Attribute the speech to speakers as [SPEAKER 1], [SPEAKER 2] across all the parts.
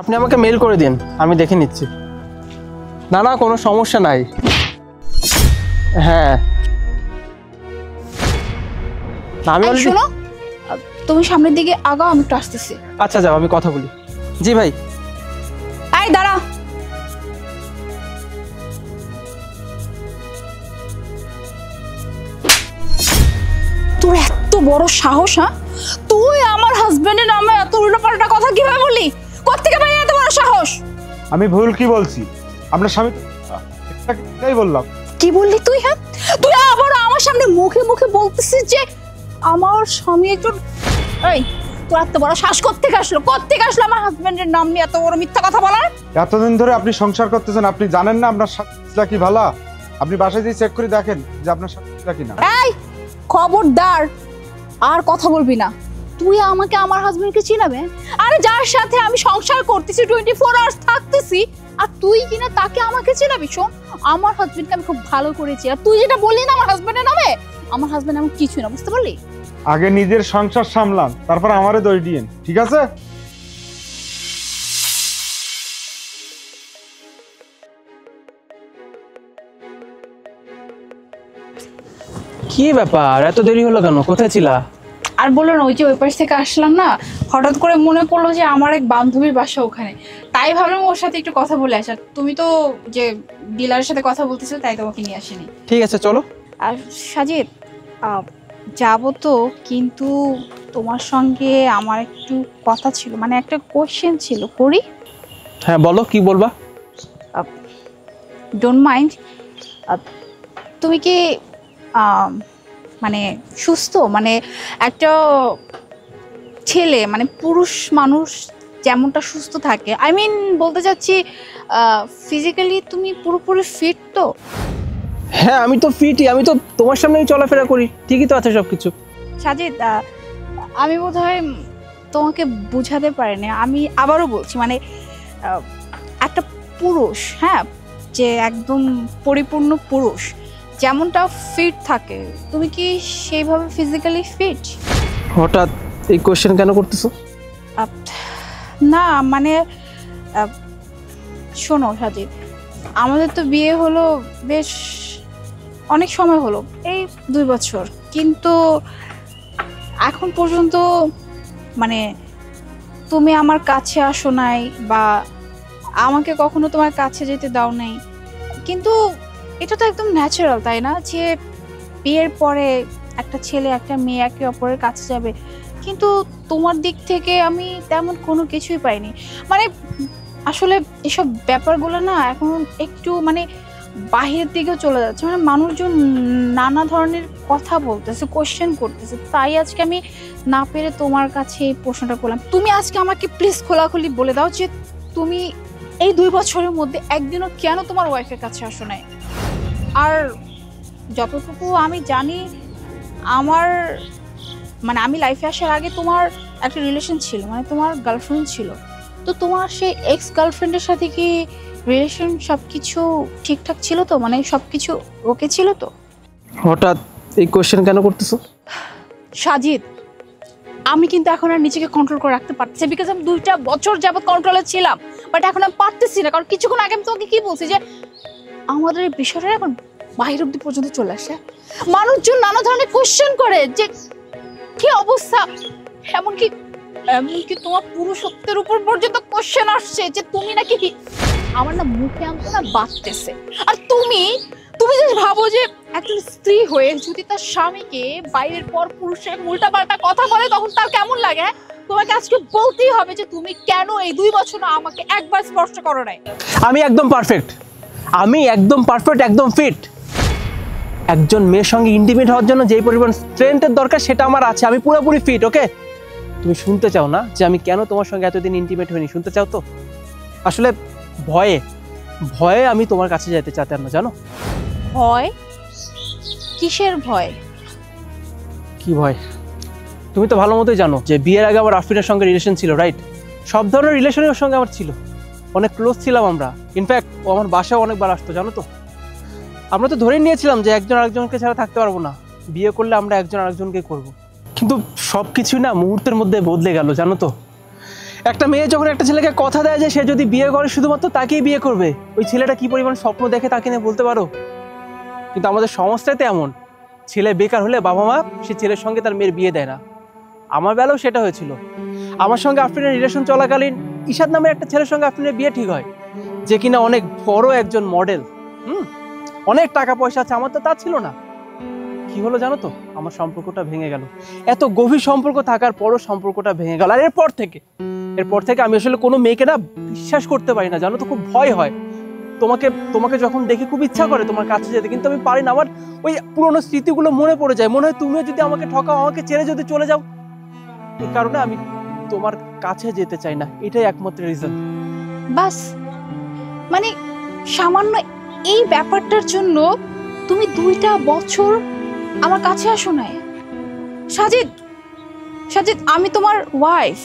[SPEAKER 1] আপনি আমাকে মেল করে দিন, আমি দেখে নিচ্ছি। না না, কোনো সমস্যা নাই। হ্যাঁ আমি
[SPEAKER 2] শোনো, তুমি সামনের দিকে আগাও, আমি একটু আসতেছি।
[SPEAKER 1] আচ্ছা যাও, আমি কথা বলি। জি ভাই।
[SPEAKER 2] এই দাঁড়া, তোর এত বড় সাহস? হ্যাঁ, তুই আমার হাজবেন্ডের নামে এত উল্টোপাল্টা কথা কিভাবে বললি? কোত্থেকে পাই এত বড় সাহস?
[SPEAKER 3] আমি ভুল কি বলছি? আপনার স্বামী এটাই বললাম।
[SPEAKER 2] কি বললি তুই? হ্যাঁ, তুই আবার আমার সামনে মুখে মুখে বলতেছিস যে আমার স্বামী একজন। এই, তোর এত বড় সাহস কোত্থেকে আসলো? কোত্থেকে আসলো আমার হাজবেন্ডের নাম নিয়ে এত বড় মিথ্যা কথা বলার?
[SPEAKER 3] এতদিন ধরে আপনি সংসার করতেছেন, আপনি জানেন না আপনার স্বামী কি ভালো? আপনি বাসায় গিয়ে চেক করে দেখেন যে আপনার স্বামী কিনা।
[SPEAKER 2] এই খবরদার, আর কথা বলবি না। তুই আমাকে আমার হাজবেন্ডকে চিনাবে? আরে যার সাথে আমি সংসার করতেছি, 24 আওয়ার্স থাকতেছি, আর তুই কিনা তাকে আমাকে চিনাবি? শোন, আমার হাজবেন্ডকে আমি খুব ভালো করেছি, আর তুই যেটা বললি না আমার হাজবেন্ডের নামে, আমার হাজবেন্ড এমন কিছু না, বুঝতে পারলি?
[SPEAKER 3] আগে নিজের সংসার সামলান, তারপর আমারে দই দিয়েন, ঠিক আছে?
[SPEAKER 1] কি ব্যাপার, এত দেরি হলো কেন? কোথায় ছিলা?
[SPEAKER 2] আর বলো না, ওই যে ওই পাশ থেকে আসলাম না, হঠাৎ করে মনে পড়লো যে আমার এক বান্ধবীর বাসা ওখানে, তাই ভাবলাম ওর সাথে একটু কথা বলে আসা। তুমি তো যে ডিলারের সাথে কথা বলতেছো, তাই তোমাকে নিয়ে আসিনি।
[SPEAKER 1] ঠিক আছে চলো।
[SPEAKER 2] আর সাজিদ, যাবো তো, কিন্তু তোমার সঙ্গে আমার একটু কথা ছিল, মানে একটা কোশ্চেন ছিল, করি?
[SPEAKER 1] হ্যাঁ বলো, কি বলবা?
[SPEAKER 2] Don't mind. তুমি কি মানে সুস্থ, মানে একটা ছেলে, মানে পুরুষ মানুষ যেমনটা সুস্থ থাকে, আই মিন বলতে চাচ্ছি ফিজিক্যালি তুমি পুরোপুরি ফিট তো?
[SPEAKER 1] হ্যাঁ আমি তো ফিটই, আমি তো তোমার সামনেই চলাফেরা করি, ঠিকই তো আছে সবকিছু।
[SPEAKER 2] সাজিদ, আমি বোধহয় তোমাকে বোঝাতে পারিনি, আমি আবারও বলছি, মানে একটা পুরুষ, হ্যাঁ, যে একদম পরিপূর্ণ পুরুষ যেমনটা ফিট থাকে, তুমি কি সেইভাবে ফিজিক্যালি ফিট?
[SPEAKER 1] হঠাৎ এই কোশ্চেন কেন করতেছো?
[SPEAKER 2] না মানে শোনো সাজিদ, আমাদের তো বিয়ে হলো বেশ অনেক সময় হলো, এই 2 বছর, কিন্তু এখন পর্যন্ত মানে তুমি আমার কাছে আসো নাই, বা আমাকে কখনো তোমার কাছে যেতে দাও নাই। কিন্তু এটা তো একদম ন্যাচারাল, তাই না, যে বিয়ের পরে একটা ছেলে একটা মেয়ে একে অপরের কাছে যাবে, কিন্তু তোমার দিক থেকে আমি তেমন কোনো কিছুই পাইনি। মানে আসলে এসব ব্যাপারগুলো না এখন একটু মানে বাহিরের দিকেও চলে যাচ্ছে, মানে মানুষজন নানা ধরনের কথা বলতেছে, কোশ্চেন করতেছে, তাই আজকে আমি না পেরে তোমার কাছে এই প্রশ্নটা করলাম। তুমি আজকে আমাকে প্লিজ খোলাখুলি বলে দাও যে তুমি এই 2 বছরের মধ্যে একদিনও কেন তোমার ওয়াইফের কাছে আসো নাই? আর যতটুকু আমি জানি, আমার মানে আমি লাইফে আসার আগে তোমার একটা রিলেশন ছিল, মানে তোমার গার্লফ্রেন্ড ছিল, তো তোমার সেই এক্স গার্লফ্রেন্ডের সাথে কি রিলেশন সবকিছু ঠিকঠাক ছিল তো, মানে সবকিছু ওকে ছিল তো?
[SPEAKER 1] হঠাৎ এই কোশ্চেন কেন করতেছো?
[SPEAKER 2] সাজিদ, আমি কিন্তু এখন আর নিজেকে কন্ট্রোল করে রাখতে পারতেছি, বিকজ আমি 2টা বছর যাবত কন্ট্রোলে ছিলাম, বাট এখন আমি পারতেছি না। কারণ কিছুক্ষণ আগে আমি তোমাকে কি বলছি যে আমাদের এই বিষয়টা এখন বাইরে অব্দি পর্যন্ত চলে আসে, মানুষজন নানা ধরনের কোশ্চেন করে যে কি অবস্থা, এমনকি তোমার পুরুষত্বের উপর পর্যন্ত কোশ্চেন আসছে যে তুমি নাকি, আমার না মুখে আনতে না বাঁচতেছে। আর তুমি যে ভাবো যে একজন স্ত্রী হয়ে যদি তার স্বামীকে বাইরের পর পুরুষের উল্টাপাল্টা কথা বলে, তখন তার কেমন লাগে? তোমাকে আজকে বলতেই হবে যে তুমি কেন এই 2 বছর আমাকে একবার স্পর্শ করো নাই।
[SPEAKER 1] আমি একদম পারফেক্ট, আমি একদম পারফেক্ট, একদম ফিট। একজন মেয়ের সঙ্গে ইন্টিমেট হওয়ার জন্য যেই পরিমাণ স্ট্রেংথের দরকার সেটা আমার আছে, আমি পুরোপুরি ফিট। ওকে, তুমি শুনতে চাও না যে আমি কেন তোমার সঙ্গে এতদিন ইন্টিমেট হইনি? শুনতে চাও তো? আসলে ভয়ে ভয়ে আমি তোমার কাছে যেতে চাইতাম না, জানো?
[SPEAKER 2] ভয়? কিসের ভয়?
[SPEAKER 1] কি ভয়? তুমি তো ভালো মতোই জানো যে বিয়ের আগে আমার আফরিনের সঙ্গে রিলেশন ছিল, রাইট? সব ধরনের রিলেশনের ওর সঙ্গে আমার ছিল, অনেক ক্লোজ ছিলাম আমরা। ইনফ্যাক্ট ও আমার বাসায় অনেকবার আসতো, জানো তো? আমরা তো ধরে নিয়েছিলাম যে একজন আরেকজনকে ছাড়া থাকতে পারবো না, বিয়ে করলে আমরা একজন আরেকজনকে করব। কিন্তু সব কিছুই না মুহূর্তের মধ্যে বদলে গেল, জানো তো? একটা মেয়ে যখন একটা ছেলেকে কথা দেয় যে সে যদি বিয়ে করে শুধুমাত্র তাকেই বিয়ে করবে, ওই ছেলেটা কি পরিমাণ স্বপ্ন দেখে তাকে নিয়ে বলতে পারো? কিন্তু আমাদের সমাজটাতে এমন, ছেলে বেকার হলে বাবা মা সে ছেলের সঙ্গে তার মেয়ের বিয়ে দেয় না। আমার বেলাও সেটা হয়েছিল। আমার সঙ্গে আফরিনের রিলেশন চলাকালীন ইশাদ নামের একটা ছেলের সঙ্গে আফরিনের বিয়ে ঠিক হয়, যে কিনা অনেক বড় একজন মডেল, অনেক টাকা পয়সা আছে। আমার তো তা ছিল না। কি হলো জানো তো, আমার সম্পর্কটা ভেঙে গেল। এত গভীর সম্পর্ক থাকার পরও সম্পর্কটা ভেঙে গেল। আর এরপর থেকে আমি আসলে কোনো মেয়েকে না বিশ্বাস করতে পারি না, জানো তো, খুব ভয় হয়। তোমাকে যখন দেখে খুব ইচ্ছা করে তোমার কাছে যেতে, কিন্তু আমি পারি না। আমার ওই পুরোনো স্মৃতিগুলো মনে পড়ে যায়, মনে হয় তুমিও যদি আমাকে ঠকাও, আমাকে ছেড়ে যদি চলে যাও। এই কারণে আমি তোমার কাছে যেতে চাই না, এটাই একমাত্র রিজন।
[SPEAKER 2] বাস, মানে সামান্য এই ব্যাপারটার জন্য তুমি 2টা বছর আমার কাছে আসো নাই? সাজিদ, আমি তোমার ওয়াইফ।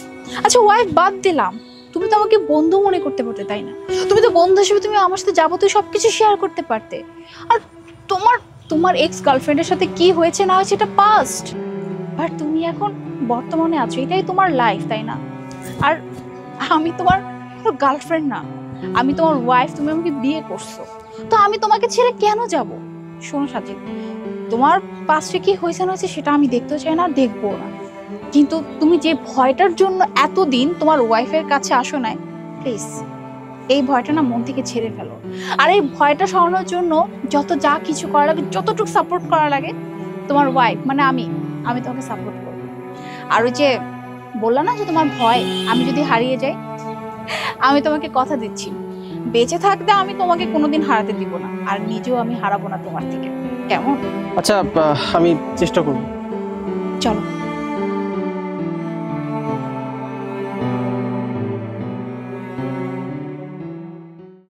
[SPEAKER 2] আচ্ছা ওয়াইফ বাদ দিলাম, তুমি তো আমাকে বন্ধু মনে করতে পারতে, তাই না? তুমি তো বন্ধু হিসেবে তুমি আমার সাথে যাবতীয় সবকিছু শেয়ার করতে পারতে। আর তোমার এক্স গার্লফ্রেন্ডের সাথে কি হয়েছে না হয়েছে এটা পাস্ট, বাট তুমি এখন বর্তমানে আছো, এটাই তোমার লাইফ, তাই না? আর আমি তোমার গার্লফ্রেন্ড না, আমি তোমার ওয়াইফ। তুমি আমাকে বিয়ে করছো, তো আমি তোমাকে ছেড়ে কেন যাব? শোনো সাজিদ, তোমার পাশে কি হয়েছে না হয়েছে সেটা আমি দেখতেও চাই না, দেখবো না। কিন্তু তুমি যে ভয়টার জন্য এতদিন তোমার ওয়াইফের কাছে আসো নাই, প্লিজ এই ভয়টা না মন থেকে ছেড়ে ফেলো। আর এই ভয়টা সরানোর জন্য যা কিছু করা লাগে, যতটুকু সাপোর্ট করা লাগে, তোমার ওয়াইফ মানে আমি তোমাকে সাপোর্ট করবো। আর ওই যে বললা না যে তোমার ভয় আমি যদি হারিয়ে যাই, আমি তোমাকে কথা দিচ্ছি, বেঁচে থাকতে আমি তোমাকে কোনোদিন হারাতে দিব না, আর নিজেও আমি হারাবো না তোমার থেকে। কেমন?
[SPEAKER 1] আচ্ছা, আমি চেষ্টা করবো।
[SPEAKER 2] চলো।